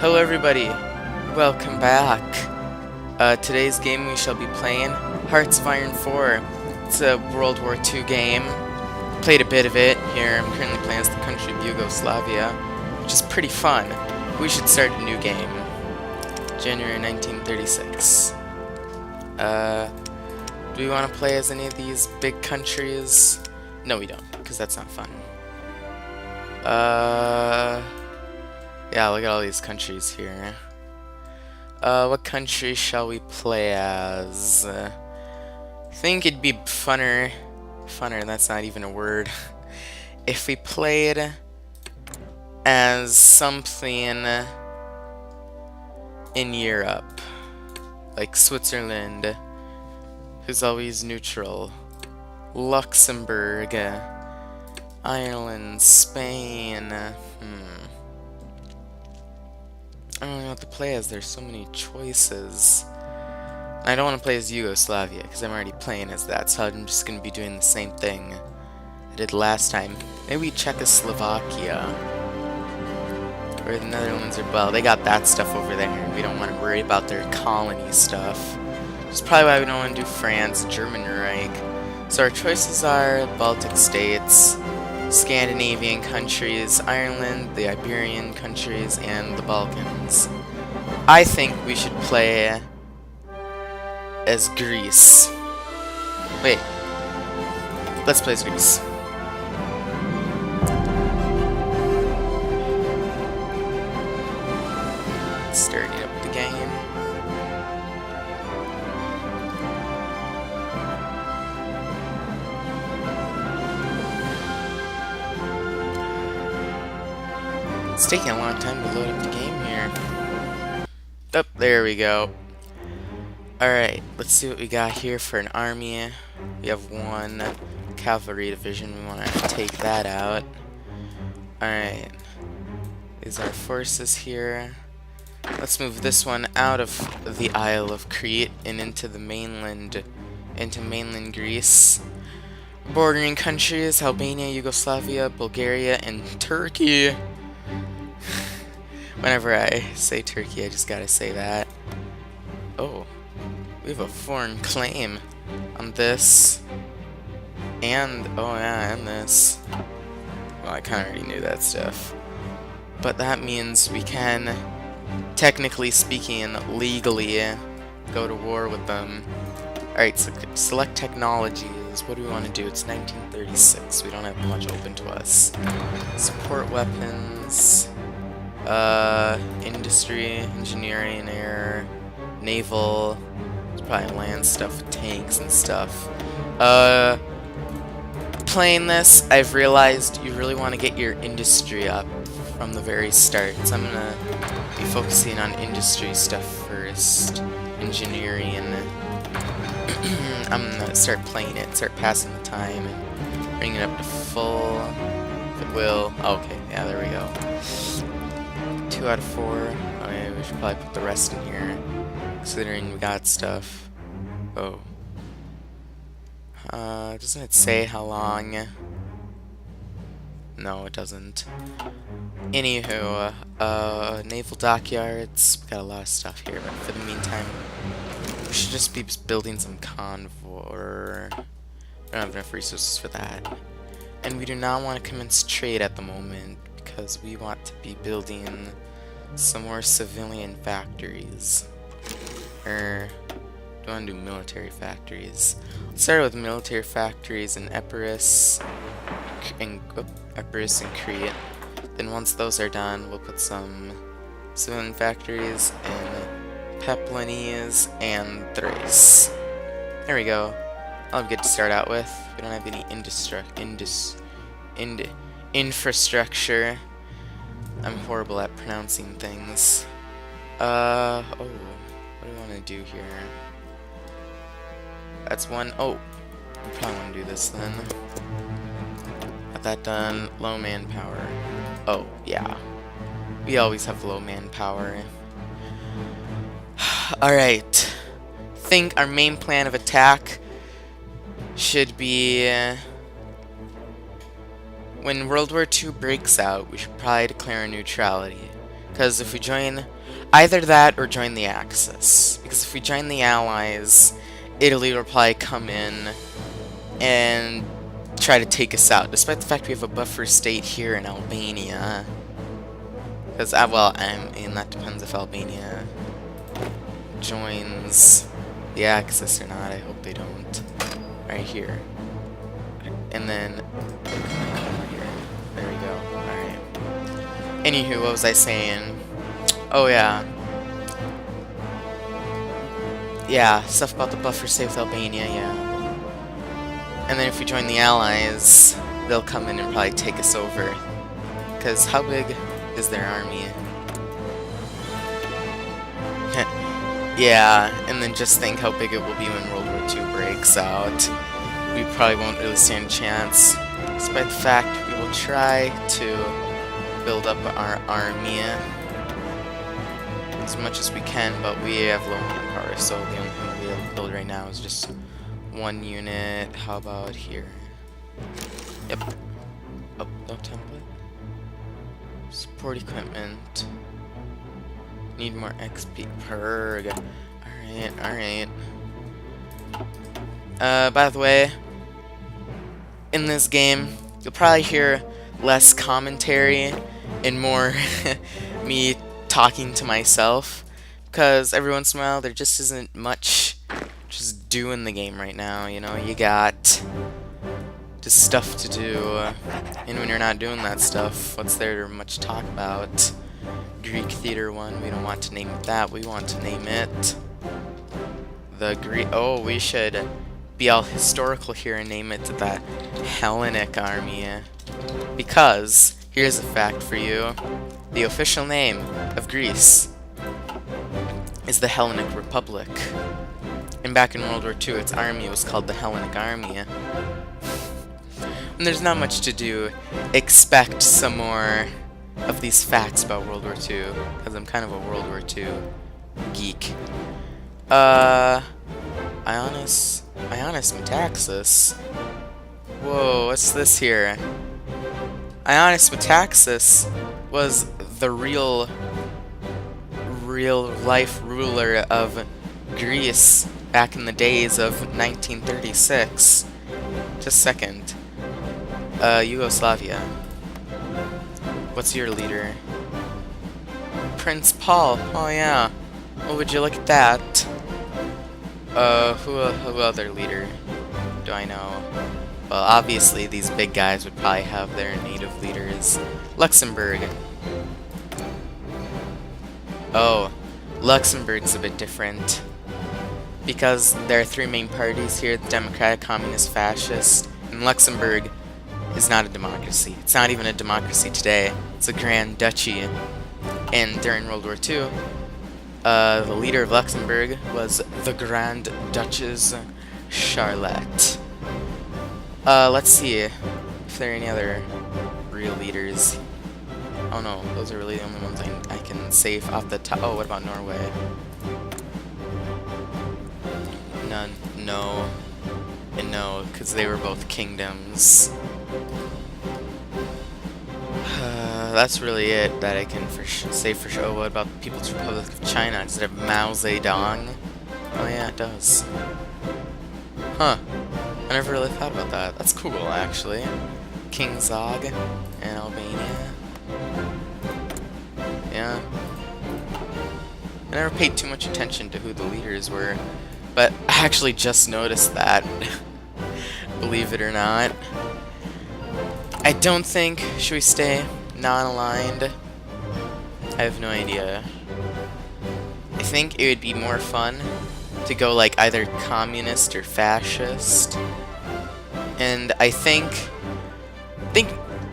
Hello everybody, welcome back. Today's game we shall be playing Hearts of Iron 4. It's a World War II game. Played a bit of it here. I'm currently playing as the country of Yugoslavia, which is pretty fun. We should start a new game. January 1936. Do we want to play as any of these big countries? No, we don't, because that's not fun. Yeah, look at all these countries here. What country shall we play as? I think it'd be funner, that's not even a word, if we played as something in Europe. Like Switzerland, who's always neutral. Luxembourg, Ireland, Spain, I don't know what to play as, there's so many choices. I don't want to play as Yugoslavia, because I'm already playing as that, so I'm just going to be doing the same thing I did last time. Maybe Czechoslovakia. Or the Netherlands, or, well, they got that stuff over there. We don't want to worry about their colony stuff. That's probably why we don't want to do France, German Reich. So our choices are Baltic states, Scandinavian countries, Ireland, the Iberian countries, and the Balkans. I think we should play as Greece. Wait. Let's play as Greece. Starting up the game. It's taking a long time to load up the game here. Oh, there we go. Alright, let's see what we got here for an army. We have one cavalry division. We want to take that out. Alright. These are our forces here. Let's move this one out of the Isle of Crete and into the mainland, Greece. Bordering countries, Albania, Yugoslavia, Bulgaria, and Turkey. Whenever I say Turkey, I just gotta say that. Oh, we have a foreign claim on this. And, oh yeah, and this. Well, I kinda already knew that stuff. But that means we can, technically speaking, legally go to war with them. Alright, so select technologies. What do we want to do? It's 1936. We don't have much open to us. Support weapons. Industry, engineering, air, naval. There's probably land stuff with tanks and stuff. Playing this, I've realized you really want to get your industry up from the very start. So I'm gonna be focusing on industry stuff first. Engineering. I'm gonna start playing it, start passing the time, and bring it up to full. If it will. Okay, yeah, there we go. 2 out of 4. Okay, we should probably put the rest in here, considering we got stuff. Oh. Doesn't it say how long? No, it doesn't. Anywho, naval dockyards. We got a lot of stuff here, but for the meantime, we should just be building some convoy. We don't have enough resources for that. And we do not want to commence trade at the moment, because we want to be building some more civilian factories. Or do I want to do military factories? Let's start with military factories in Epirus and Crete. Then once those are done, we'll put some civilian factories in Peloponnese and Thrace. There we go. I'll have good to start out with. We don't have any infrastructure. I'm horrible at pronouncing things. Oh, what do I want to do here? That's one. Oh, I probably want to do this then. Got that done. Low manpower. Oh, yeah. We always have low manpower. Alright. Think our main plan of attack should be when World War II breaks out, we should probably declare neutrality. Because if we join either that or join the Axis. Because if we join the Allies, Italy will probably come in and try to take us out, despite the fact we have a buffer state here in Albania. Because, well, I mean, that depends if Albania joins the Axis or not. I hope they don't. Right here. And then here. There we go. Alright. Anywho, what was I saying? Oh, yeah. Yeah, stuff about the buffer state with Albania, yeah. And then if we join the Allies, they'll come in and probably take us over. Because how big is their army? Yeah, and then just think how big it will be when World War II breaks out. We probably won't really stand a chance. Despite the fact we will try to build up our army as much as we can, but we have low manpower, so the only thing we'll be able to build right now is just one unit. How about here? Yep. Oh, no template. Support equipment. Need more XP. Purg. Alright, alright. By the way, in this game, you'll probably hear less commentary and more me talking to myself, because every once in a while there just isn't much just doing the game right now, you know? You got just stuff to do, and when you're not doing that stuff, what's there to much talk about? Greek Theater 1, we don't want to name it that, we want to name it the Greek... Oh, we should be all historical here and name it the Hellenic Army, because, here's a fact for you, the official name of Greece is the Hellenic Republic. And back in World War II, its army was called the Hellenic Army. And there's not much to do. Expect some more of these facts about World War II, because I'm kind of a World War II geek. Ionis Metaxas. Whoa, what's this here? Ionis Metaxas was the real life ruler of Greece back in the days of 1936. Just a second. Yugoslavia. What's your leader? Prince Paul. Oh yeah. Well, would you look at that? Who other leader do I know? Well, obviously these big guys would probably have their native leaders. Luxembourg. Oh, Luxembourg's a bit different, because there are three main parties here, the Democratic, Communist, Fascist, and Luxembourg is not a democracy. It's not even a democracy today. It's a Grand Duchy. And during World War II, the leader of Luxembourg was the Grand Duchess Charlotte. Let's see if there are any other real leaders. Oh no, those are really the only ones I can save off the top. Oh, what about Norway? None. No. And no, because they were both kingdoms. That's really it that I can say for sure. Oh, what about the People's Republic of China? Does it have Mao Zedong? Oh yeah, it does. Huh. I never really thought about that. That's cool, actually. King Zog in Albania. Yeah. I never paid too much attention to who the leaders were, but I actually just noticed that. Believe it or not. I don't think... Should we stay non-aligned? I have no idea. I think it would be more fun to go like either communist or fascist. And I think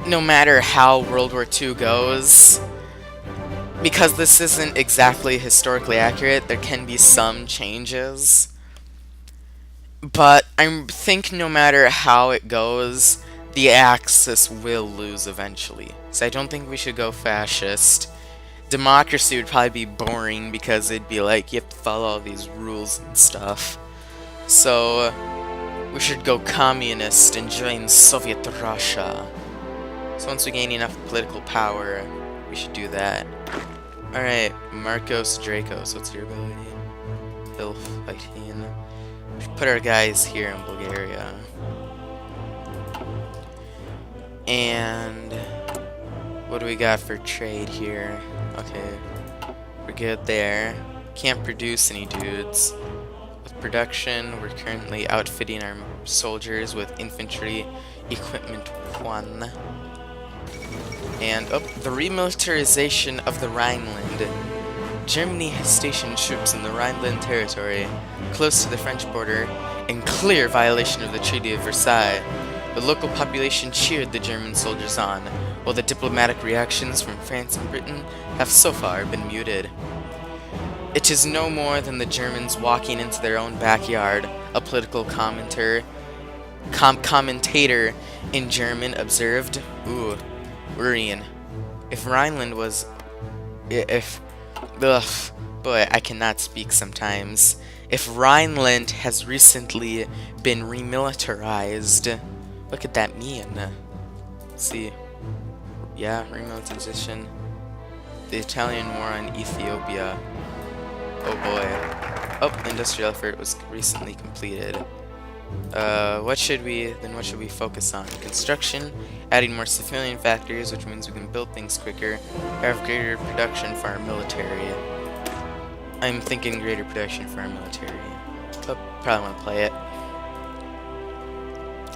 no matter how World War II goes, because this isn't exactly historically accurate, there can be some changes. But I think no matter how it goes, the Axis will lose eventually. So I don't think we should go fascist. Democracy would probably be boring because it'd be like you have to follow all these rules and stuff. So we should go communist and join Soviet Russia. So once we gain enough political power, we should do that. Alright, Marcos Dracos, what's your ability? Hill fighting. We should put our guys here in Bulgaria. And what do we got for trade here? Okay, we're good there. Can't produce any dudes. With production, we're currently outfitting our soldiers with infantry equipment 1. And the remilitarization of the Rhineland. Germany has stationed troops in the Rhineland territory, close to the French border, in clear violation of the Treaty of Versailles. The local population cheered the German soldiers on, while the diplomatic reactions from France and Britain have so far been muted. It is no more than the Germans walking into their own backyard, a political commentator in German observed. Ooh, worrying. If Rhineland was... Ugh, boy, I cannot speak sometimes. If Rhineland has recently been remilitarized, what could that mean? Let's see. Yeah, remilitarization. The Italian war on Ethiopia. Oh boy. Oh, industrial effort was recently completed. What should we focus on? Construction, adding more civilian factories, which means we can build things quicker, have greater production for our military. I'm thinking greater production for our military. But probably want to play it.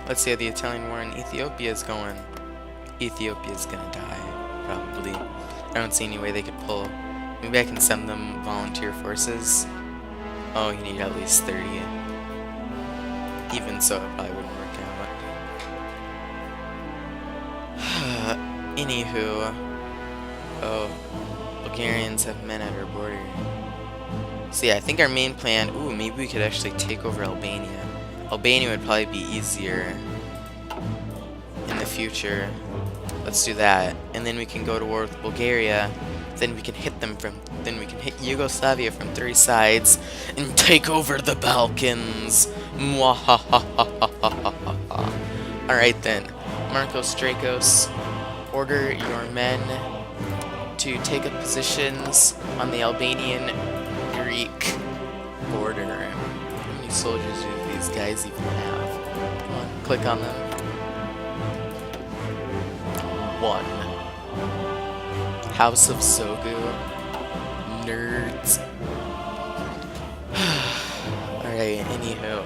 Let's see how the Italian war in Ethiopia is going. Ethiopia's gonna die, probably. I don't see any way they could pull. Maybe I can send them volunteer forces. Oh, you need at least 30. Even so, it probably wouldn't work out. Anywho. Oh, Bulgarians have men at our border. So yeah, I think our main plan... Ooh, maybe we could actually take over Albania. Albania would probably be easier in the future. Let's do that. And then we can go to war with Bulgaria. Then we can hit them from... Then we can hit Yugoslavia from 3 sides and take over the Balkans. Alright then. Marcos Dracos, order your men to take up positions on the Albanian-Greek border. How many soldiers do these guys even have? Come on, click on them. 1. House of Sogu. Nerds. Alright, anywho.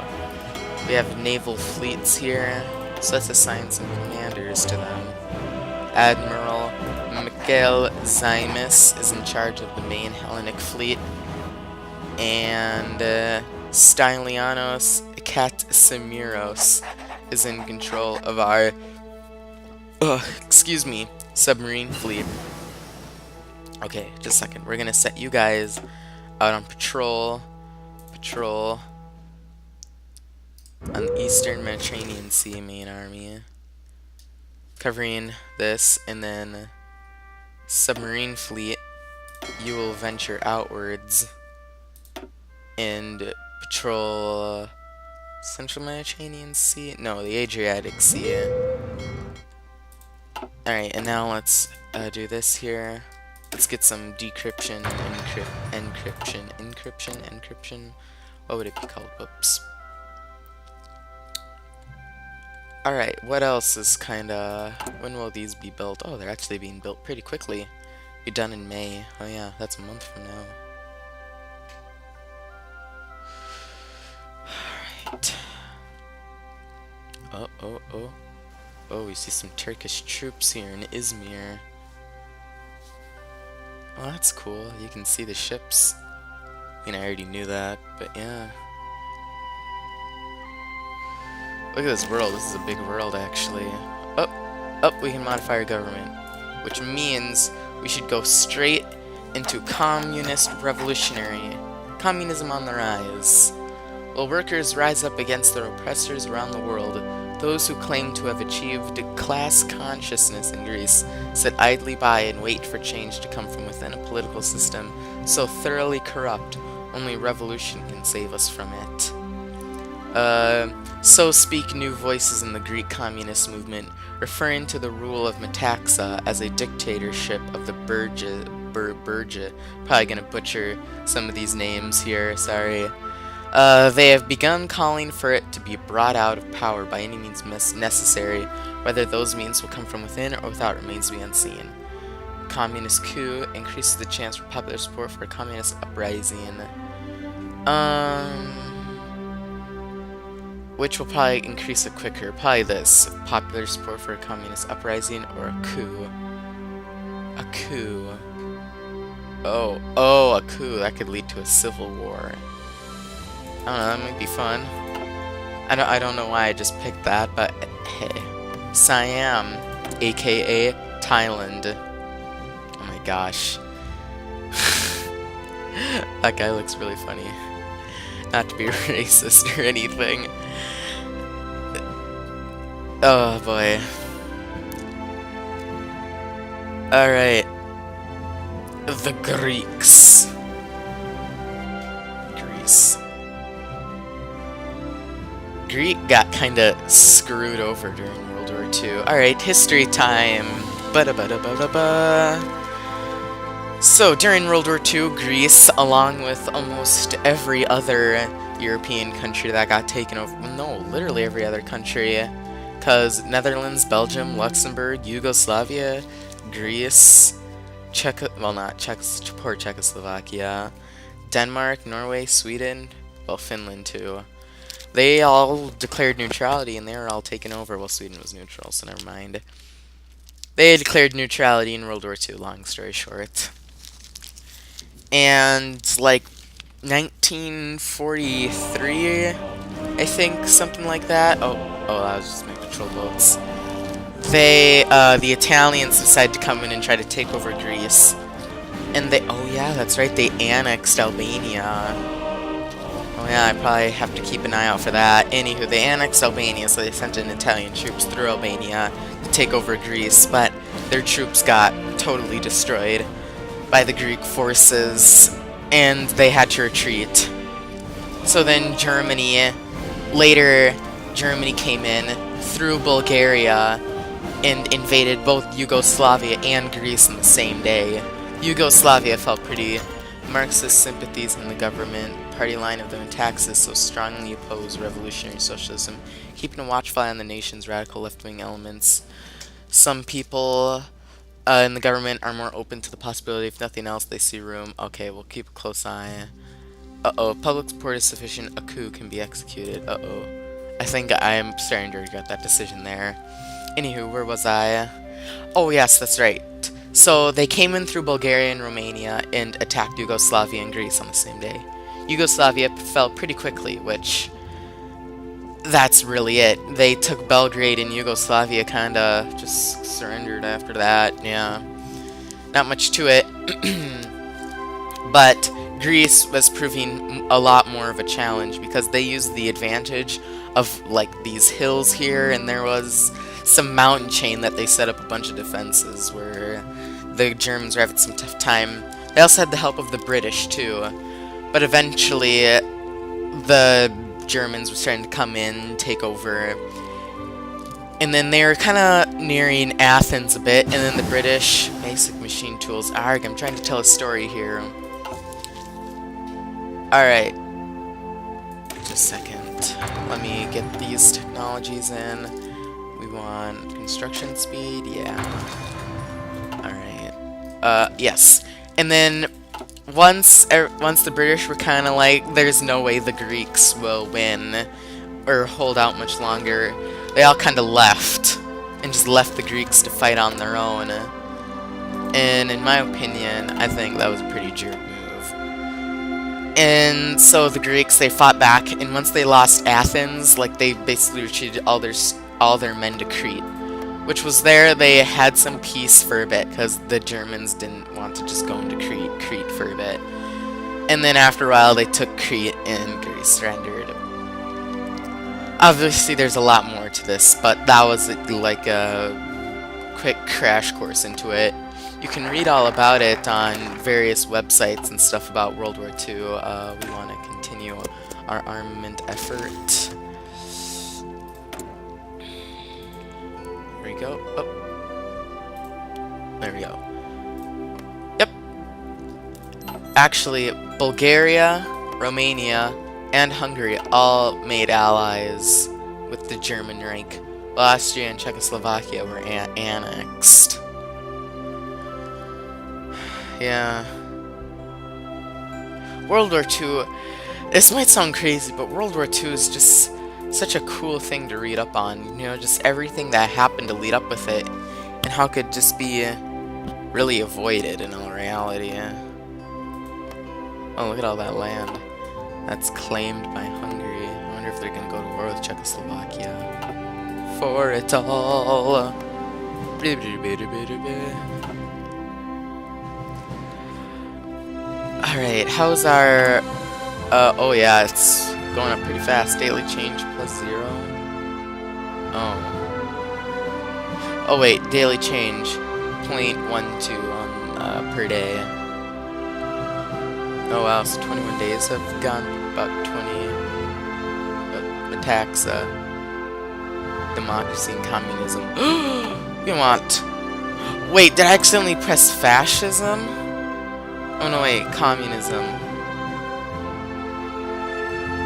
We have naval fleets here, so let's assign some commanders to them. Admiral Mikhail Zymis is in charge of the main Hellenic fleet, and Stylianos Katsimiros is in control of our submarine fleet. Okay, just a second. We're gonna set you guys out on patrol on the Eastern Mediterranean Sea main army, covering this, and then submarine fleet, you will venture outwards and patrol Central Mediterranean Sea? No, the Adriatic Sea. Alright, and now let's do this here. Let's get some decryption, encryption. What would it be called? Whoops. Alright, what else is kinda... When will these be built? Oh, they're actually being built pretty quickly. Be done in May. Oh yeah, that's a month from now. Alright. Oh, we see some Turkish troops here in Izmir. Oh, that's cool. You can see the ships. I mean, I already knew that, but yeah. Look at this world. This is a big world, actually. We can modify our government, which means we should go straight into communist revolutionary. Communism on the rise. While workers rise up against their oppressors around the world, those who claim to have achieved class consciousness in Greece sit idly by and wait for change to come from within a political system so thoroughly corrupt, only revolution can save us from it. So speak new voices in the Greek communist movement, referring to the rule of Metaxa as a dictatorship of the Burge. Probably gonna butcher some of these names here, sorry. They have begun calling for it to be brought out of power by any means necessary. Whether those means will come from within or without remains to be unseen. Communist coup increases the chance for popular support for a communist uprising. Which will probably increase it quicker. Probably this. Popular support for a communist uprising or a coup. A coup. Oh, a coup. That could lead to a civil war. I don't know, that might be fun. I don't know why I just picked that, but hey. Siam, aka Thailand. Oh my gosh. That guy looks really funny. Not to be racist or anything. Oh boy. Alright. The Greeks. Greece. Greek got kinda screwed over during World War II. Alright, history time. Ba-da-ba-da-ba-da-ba. So, during World War II, Greece, along with almost every other European country that got taken over, well, no, literally every other country, because Netherlands, Belgium, Luxembourg, Yugoslavia, Greece, poor Czechoslovakia, Denmark, Norway, Sweden, well, Finland too. They all declared neutrality and they were all taken over. Well, Sweden was neutral, so never mind. They declared neutrality in World War II, long story short. And, like, 1943, I think, something like that. Oh, that was just my patrol boats. The Italians decided to come in and try to take over Greece. And oh yeah, that's right, they annexed Albania. Oh yeah, I probably have to keep an eye out for that. Anywho, they annexed Albania, so they sent in Italian troops through Albania to take over Greece, but their troops got totally destroyed by the Greek forces, and they had to retreat. So then Germany came in through Bulgaria and invaded both Yugoslavia and Greece in the same day. Yugoslavia felt pretty Marxist sympathies in the government party line of the Metaxas so strongly opposed revolutionary socialism, keeping a watchful eye on the nation's radical left-wing elements. Some people in the government are more open to the possibility. If nothing else, they see room. Okay, we'll keep a close eye. Public support is sufficient. A coup can be executed. I think I am starting to regret that decision there. Anywho, where was I? Oh yes, that's right. So they came in through Bulgaria and Romania and attacked Yugoslavia and Greece on the same day. Yugoslavia fell pretty quickly, which that's really it. They took Belgrade and Yugoslavia kinda just surrendered after that. Yeah, not much to it. But Greece was proving a lot more of a challenge because they used the advantage of like these hills here, and there was some mountain chain that they set up a bunch of defenses where the Germans were having some tough time. They also had the help of the British too, but eventually the Germans were starting to come in, take over, and then they were kind of nearing Athens a bit, and then the British, basic machine tools. Arg, I'm trying to tell a story here. Alright, just a second. Let me get these technologies in. We want construction speed, yeah. Alright. Yes. And then once the British were kind of like, there's no way the Greeks will win or hold out much longer, they all kind of left and just left the Greeks to fight on their own. And in my opinion, I think that was a pretty jerk move. And so the Greeks, they fought back, and once they lost Athens, like, they basically retreated all their men to Crete, which was there. They had some peace for a bit because the Germans didn't want to just go into Crete for a bit. And then after a while, they took Crete and Greece surrendered. Obviously, there's a lot more to this, but that was like a quick crash course into it. You can read all about it on various websites and stuff about World War II. We want to continue our armament effort. There we go. Oh. There we go. Yep. Actually, Bulgaria, Romania, and Hungary all made allies with the German Reich, while Austria and Czechoslovakia were annexed. Yeah. World War II, this might sound crazy, but World War II is just such a cool thing to read up on. You know, just everything that happened to lead up with it, and how it could just be really avoided in all reality. Oh, look at all that land that's claimed by Hungary. I wonder if they're gonna go to war with Czechoslovakia for it all. Alright, how's our... oh yeah, it's going up pretty fast. Daily change +0. Oh. Oh wait, daily change 0.12 on per day. Oh wow, so 21 days have gone about 20 attacks, democracy and communism. We want... Wait, did I accidentally press fascism? Oh no, wait, communism.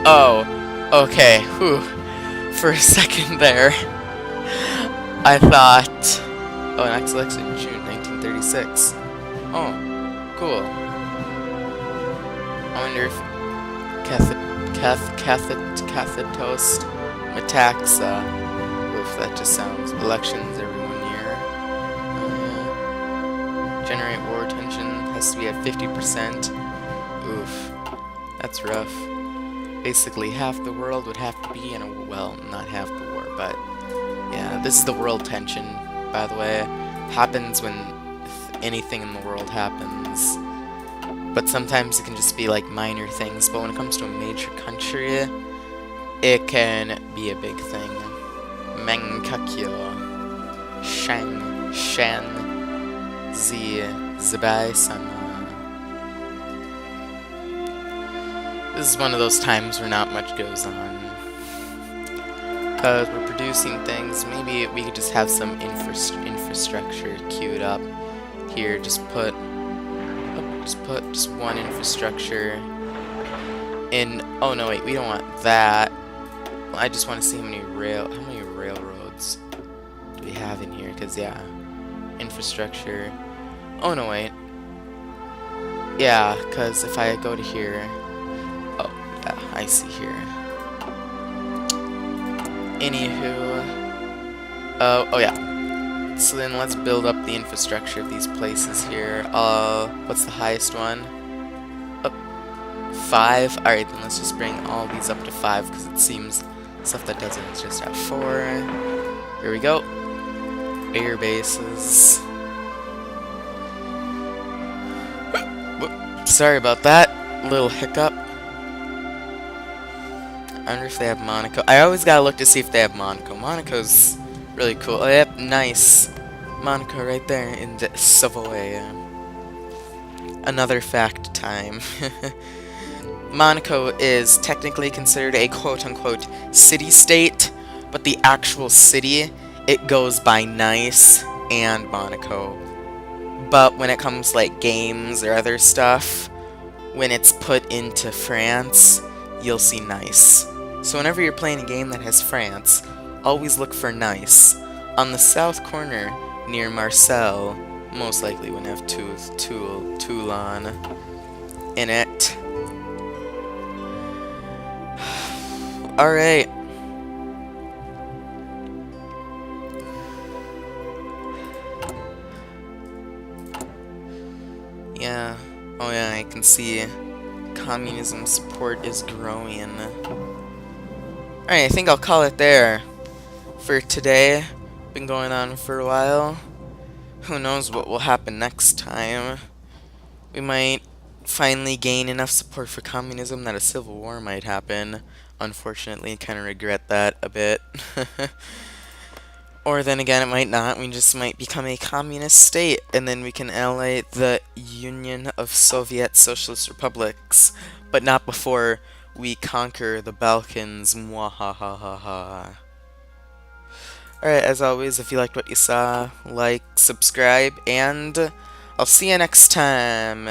Oh, okay, whew. For a second there, I thought... Oh, next election, June 1936. Oh, cool. I wonder if Cathetosed Metaxa. Oof, that just sounds... Elections every 1 year. Generate war tension has to be at 50%. Oof, that's rough. Basically, half the world would have to be in a... Well, not half the war, but... Yeah, this is the world tension, by the way. Happens when anything in the world happens. But sometimes it can just be like minor things, but when it comes to a major country, it can be a big thing. Menkakyo, Shang, Shen, Zi, Zibai, Sama. This is one of those times where not much goes on. Because we're producing things, maybe we could just have some infrastructure queued up. Here, just put one infrastructure in... Oh no, wait, we don't want that. Well, I just want to see how many railroads do we have in here, because yeah, infrastructure. Oh no, wait. Yeah, because if I go to here... Oh, yeah, I see here. Anywho... oh yeah. So then let's build up the infrastructure of these places here. What's the highest one? 5? Alright, then let's just bring all these up to 5, because it seems stuff that doesn't is just at 4. Here we go. Air bases. Sorry about that. Little hiccup. I wonder if they have Monaco. I always gotta look to see if they have Monaco. Monaco's really cool. Oh, yep, nice. Monaco right there in the Savoy. Another fact time. Monaco is technically considered a quote-unquote city-state, but the actual city, it goes by Nice and Monaco. But when it comes like games or other stuff, when it's put into France, you'll see Nice. So whenever you're playing a game that has France, always look for Nice. On the south corner, near Marseille, most likely wouldn't have Toulon in it. Alright. Yeah. Oh yeah, I can see communism support is growing. Alright, I think I'll call it there for today. Been going on for a while. Who knows what will happen next time. We might finally gain enough support for communism that a civil war might happen. Unfortunately, I kind of regret that a bit. Or then again, it might not. We just might become a communist state, and then we can ally the Union of Soviet Socialist Republics, but not before we conquer the Balkans. Mwahahaha. Alright, as always, if you liked what you saw, like, subscribe, and I'll see you next time.